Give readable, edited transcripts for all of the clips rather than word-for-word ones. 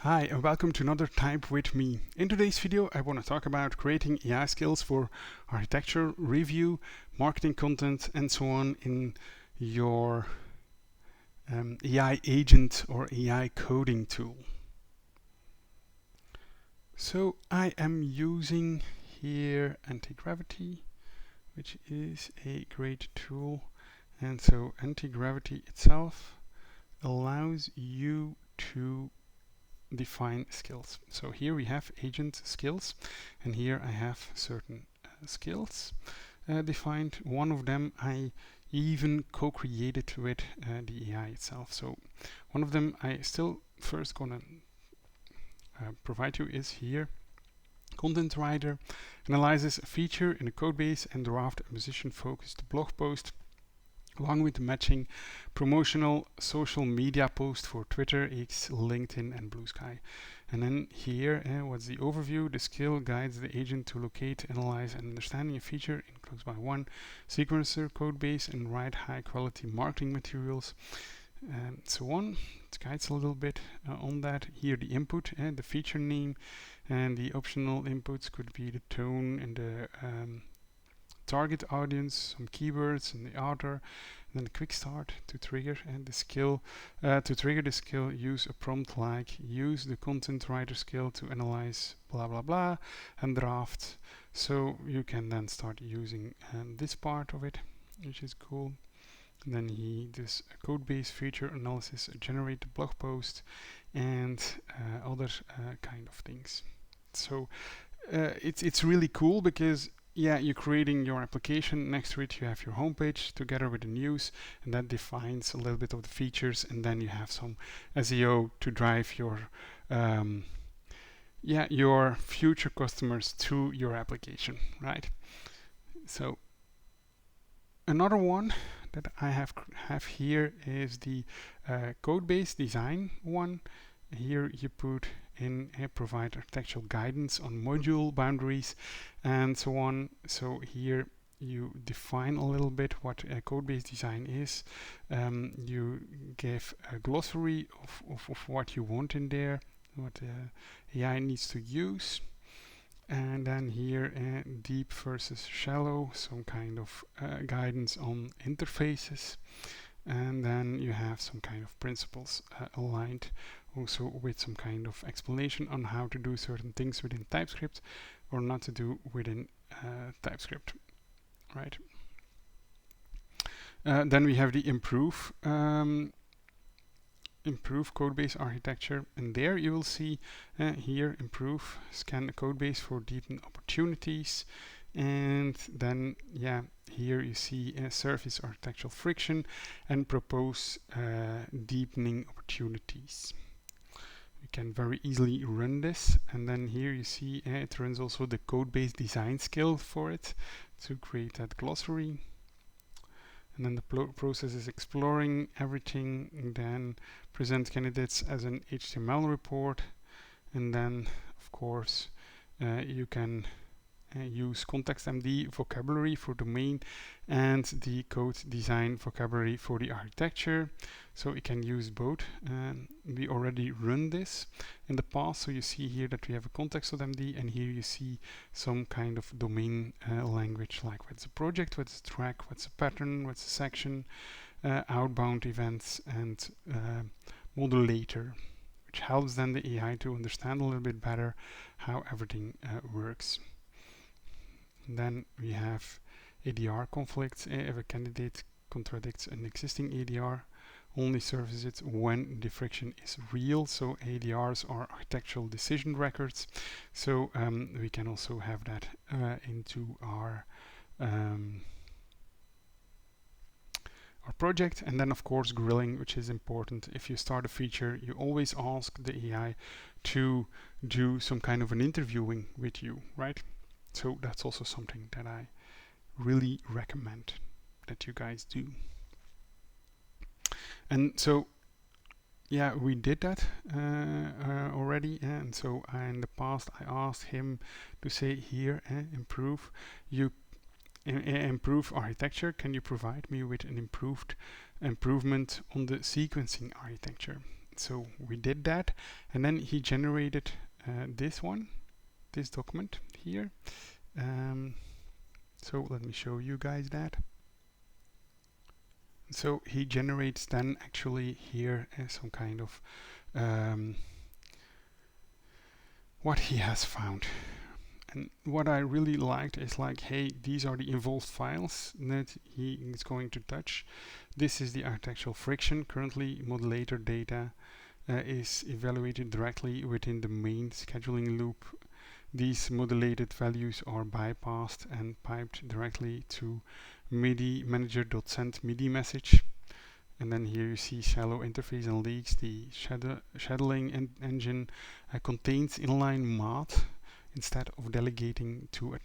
Hi and welcome to another Type With Me. In today's video I want to talk about creating AI skills for architecture, review, marketing content and so on in your AI agent or AI coding tool. So I am using here Antigravity, which is a great tool, and so Antigravity itself allows you to define skills. So here we have agent skills, and here I have certain skills defined. One of them I even co-created with the AI itself. So one of them I still first gonna provide you is here. Content writer analyzes a feature in a codebase and draft a position-focused blog post along with matching promotional social media posts for Twitter, X, LinkedIn and Blue Sky. And then here, what's the overview? The skill guides the agent to locate, analyze and understanding a feature includes by 1. Sequencer codebase and write high quality marketing materials and so on. It guides a little bit on that. Here the input and the feature name, and the optional inputs could be the tone and the target audience, some keywords in the author, and then a quick start to trigger and the skill. To trigger the skill, use a prompt like use the content writer skill to analyze blah blah blah and draft. So you can then start using this part of it, which is cool. And then he does a code-based feature analysis, generate the blog post, and other kind of things. So it's really cool because you're creating your application. Next to it you have your homepage together with the news, and that defines a little bit of the features, and then you have some SEO to drive your your future customers to your application, right? So another one that I have here is the code-based design one. Here you put in provide architectural guidance on module boundaries and so on. So here you define a little bit what a code-based design is. You give a glossary of what you want in there, what AI needs to use. And then here deep versus shallow, some kind of guidance on interfaces. And then you have some kind of principles aligned also with some kind of explanation on how to do certain things within TypeScript or not to do within TypeScript, right? Then we have the improve codebase architecture, and there you will see here improve, scan the codebase for deepen opportunities, and then here you see surface architectural friction and propose deepening opportunities. You can very easily run this, and then here you see it runs also the code-based design skill for it to create that glossary. And then the process is exploring everything, and then present candidates as an HTML report, and then of course you can use context-MD vocabulary for domain and the code design vocabulary for the architecture. So you can use both. We already run this in the past, so you see here that we have a context.md, and here you see some kind of domain language, like what's a project, what's a track, what's a pattern, what's a section, outbound events, and modulator, which helps then the AI to understand a little bit better how everything works. And then we have ADR conflicts. If a candidate contradicts an existing ADR, only surfaces it when the friction is real. So ADRs are architectural decision records. So we can also have that into our project. And then of course grilling, which is important. If you start a feature, you always ask the AI to do some kind of an interviewing with you, right? So that's also something that I really recommend that you guys do. And so we did that already, and so in the past I asked him to say here improve architecture. Can you provide me with an improvement on the sequencing architecture? So we did that, and then he generated this document here. So let me show you guys that. So he generates then actually here some kind of what he has found. And what I really liked is like, hey, these are the involved files that he is going to touch. This is the architectural friction. Currently, modulator data is evaluated directly within the main scheduling loop. These modulated values are bypassed and piped directly to MIDI manager.send MIDI message. And then here you see shallow interface and leaks. The shadowing engine contains inline math instead of delegating to a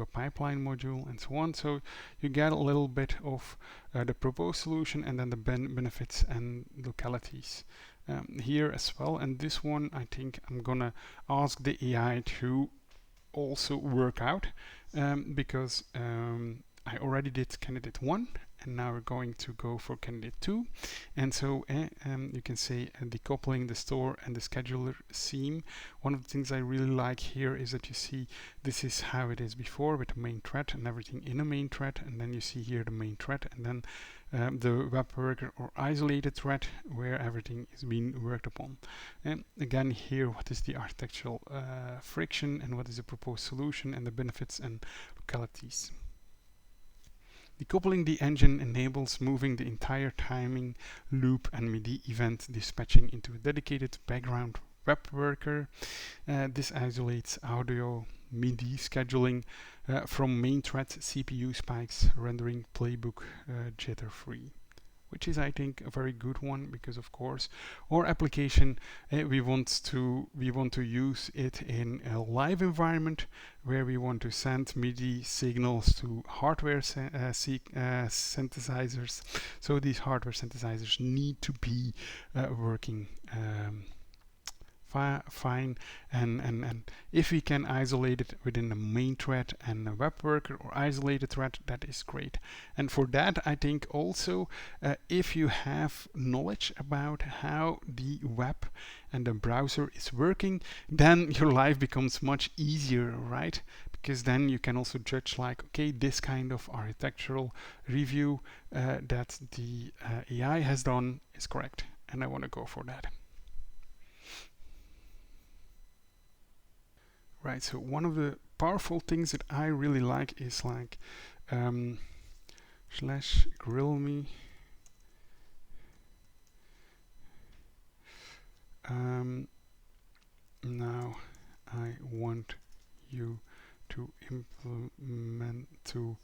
pipeline module and so on. So you get a little bit of the proposed solution and then the benefits and localities here as well. And this one, I think I'm gonna ask the AI to also work out because I already did candidate 1 and now we're going to go for candidate 2. And so you can say decoupling the store and the scheduler seam. One of the things I really like here is that you see this is how it is before with the main thread and everything in a main thread, and then you see here the main thread and then the web worker or isolated thread where everything is being worked upon. And again here, what is the architectural friction and what is the proposed solution and the benefits and localities. Decoupling the engine enables moving the entire timing loop and MIDI event dispatching into a dedicated background web worker. This isolates audio MIDI scheduling from main thread CPU spikes, rendering playbook jitter free, which is, I think, a very good one because, of course, our application we want to use it in a live environment where we want to send MIDI signals to hardware synthesizers. So these hardware synthesizers need to be working fine, and if we can isolate it within the main thread and a web worker or isolated thread, that is great. And for that, I think also if you have knowledge about how the web and the browser is working, then your life becomes much easier, right? Because then you can also judge like, okay, this kind of architectural review that the AI has done is correct, and I want to go for that. Right, so one of the powerful things that I really like is like slash grill me. Now I want you to implement to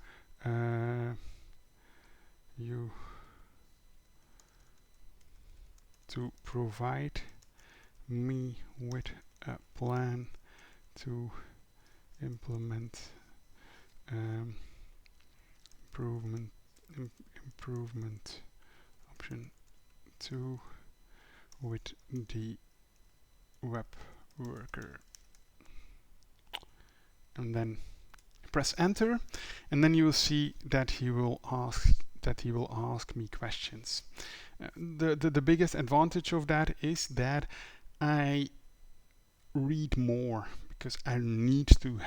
provide me with a plan to implement improvement option 2 with the web worker, and then press enter, and then you will see that he will ask me questions. The biggest advantage of that is that I read more, because I need to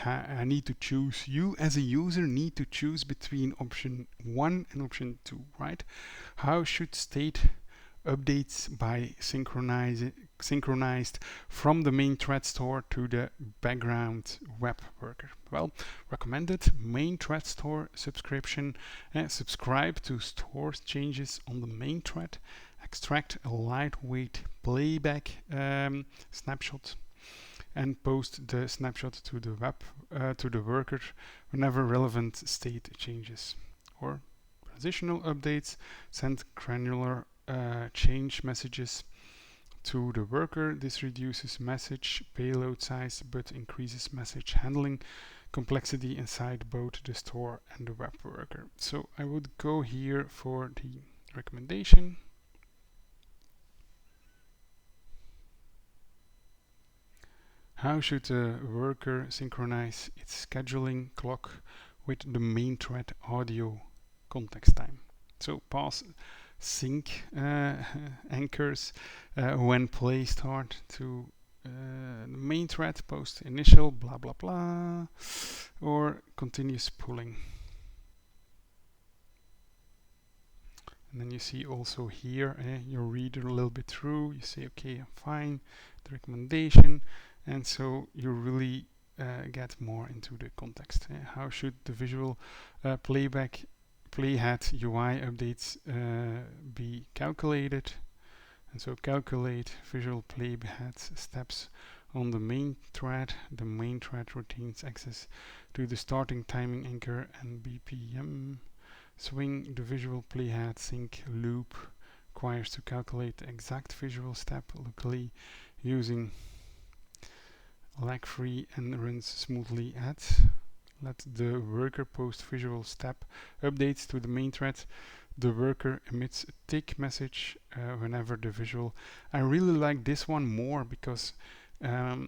choose. You as a user need to choose between option 1 and option 2, right? How should state updates by synchronized from the main thread store to the background web worker? Well, recommended main thread store subscription. Subscribe to store changes on the main thread. Extract a lightweight playback snapshot and post the snapshot to the to the worker whenever relevant state changes. Or transitional updates, send granular change messages to the worker. This reduces message payload size but increases message handling complexity inside both the store and the web worker. So I would go here for the recommendation. How should the worker synchronize its scheduling clock with the main thread audio context time? So pass sync anchors when play start to the main thread, post initial, blah blah blah, or continuous pulling. And then you see also here, you read a little bit through, you say, okay, I'm fine, the recommendation, and so you really get more into the context. How should the visual playhead UI updates be calculated? And so calculate visual playhead steps on the main thread. The main thread retains access to the starting timing anchor and BPM. Swing the visual playhead sync loop requires to calculate the exact visual step locally using lag-free and runs smoothly at. Let the worker post visual step updates to the main thread. The worker emits a tick message whenever the visual. I really like this one more because I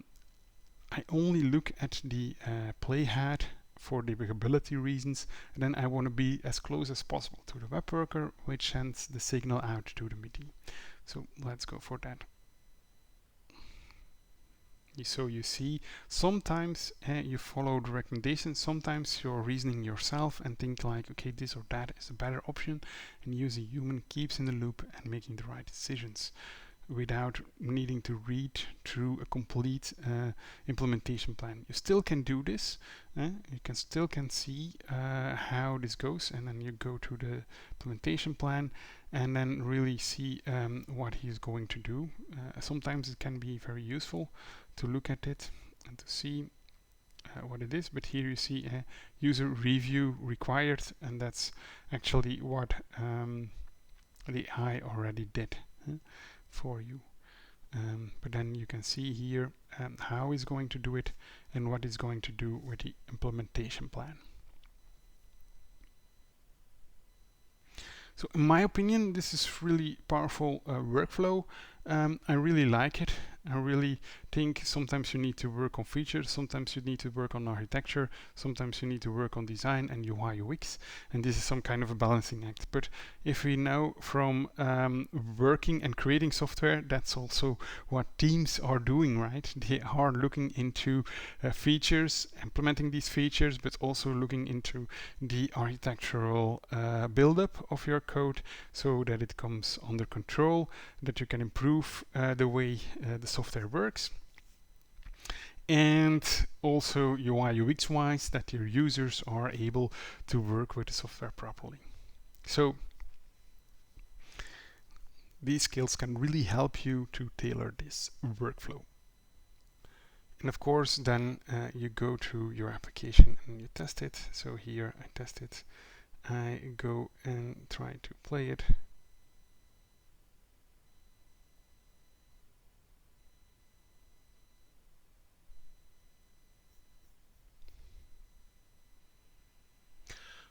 only look at the playhead for debugability reasons, and then I want to be as close as possible to the web worker, which sends the signal out to the MIDI. So let's go for that. So you see, sometimes you follow the recommendations, sometimes you're reasoning yourself and think like, okay, this or that is a better option, and use a human keeps in the loop and making the right decisions without needing to read through a complete implementation plan. You still can do this. You still can see how this goes, and then you go to the implementation plan and then really see what he's going to do. Sometimes it can be very useful to look at it and to see what it is, but here you see user review required, and that's actually what the AI already did for you. But then you can see here how he's going to do it and what he's going to do with the implementation plan. So in my opinion, this is really powerful workflow. I really like it. I really think sometimes you need to work on features, sometimes you need to work on architecture, sometimes you need to work on design and UI UX, and this is some kind of a balancing act. But if we know from working and creating software, that's also what teams are doing, right? They are looking into features, implementing these features, but also looking into the architectural buildup of your code so that it comes under control, that you can improve the way the software works, and also UI UX wise, that your users are able to work with the software properly. So these skills can really help you to tailor this workflow. And of course, then you go to your application and you test it. So here I test it. I go and try to play it.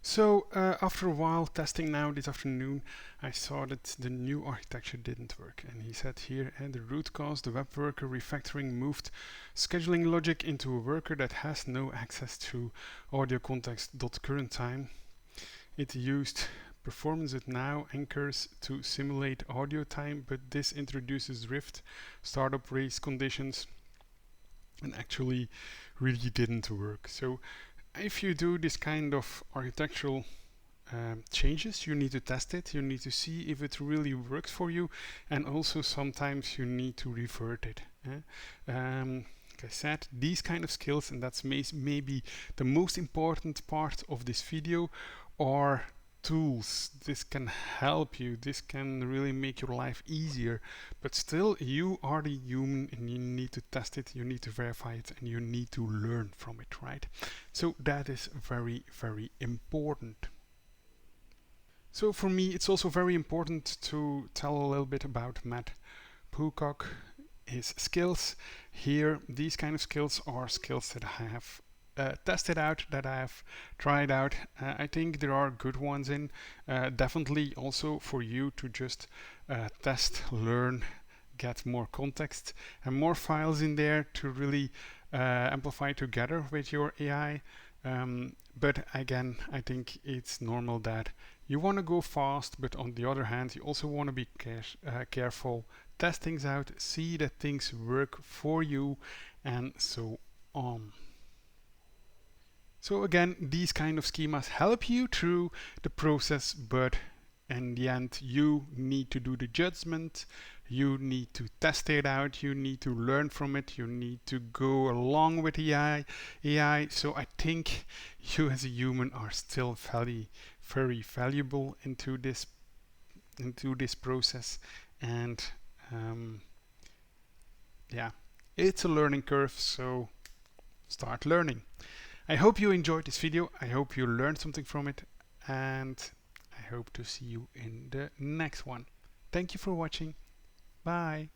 So after a while testing now this afternoon, I saw that the new architecture didn't work. And he said here, the root cause, the web worker refactoring moved scheduling logic into a worker that has no access to audio context.current time. It used performance it now anchors to simulate audio time, but this introduces drift, startup race conditions, and actually really didn't work. So if you do this kind of architectural changes, you need to test it, you need to see if it really works for you, and also sometimes you need to revert it. Like I said, these kind of skills, and that's maybe the most important part of this video, are tools. This can help you, this can really make your life easier, but still you are the human and you need to test it, you need to verify it, and you need to learn from it, right? So that is very, very important. So for me, it's also very important to tell a little bit about Matt Pocock, his skills. Here, these kind of skills are skills that I have tested out, that I have tried out. I think there are good ones in. Definitely also for you to just test, learn, get more context and more files in there to really amplify together with your AI. But again, I think it's normal that You want to go fast, but on the other hand, you also want to be careful, test things out, see that things work for you, and so on. So again, these kind of schemas help you through the process, but in the end, you need to do the judgment. You need to test it out. You need to learn from it. You need to go along with AI. So I think you as a human are still very valuable into this process. And yeah, it's a learning curve. So start learning. I hope you enjoyed this video. I hope you learned something from it, and I hope to see you in the next one. Thank you for watching. Bye.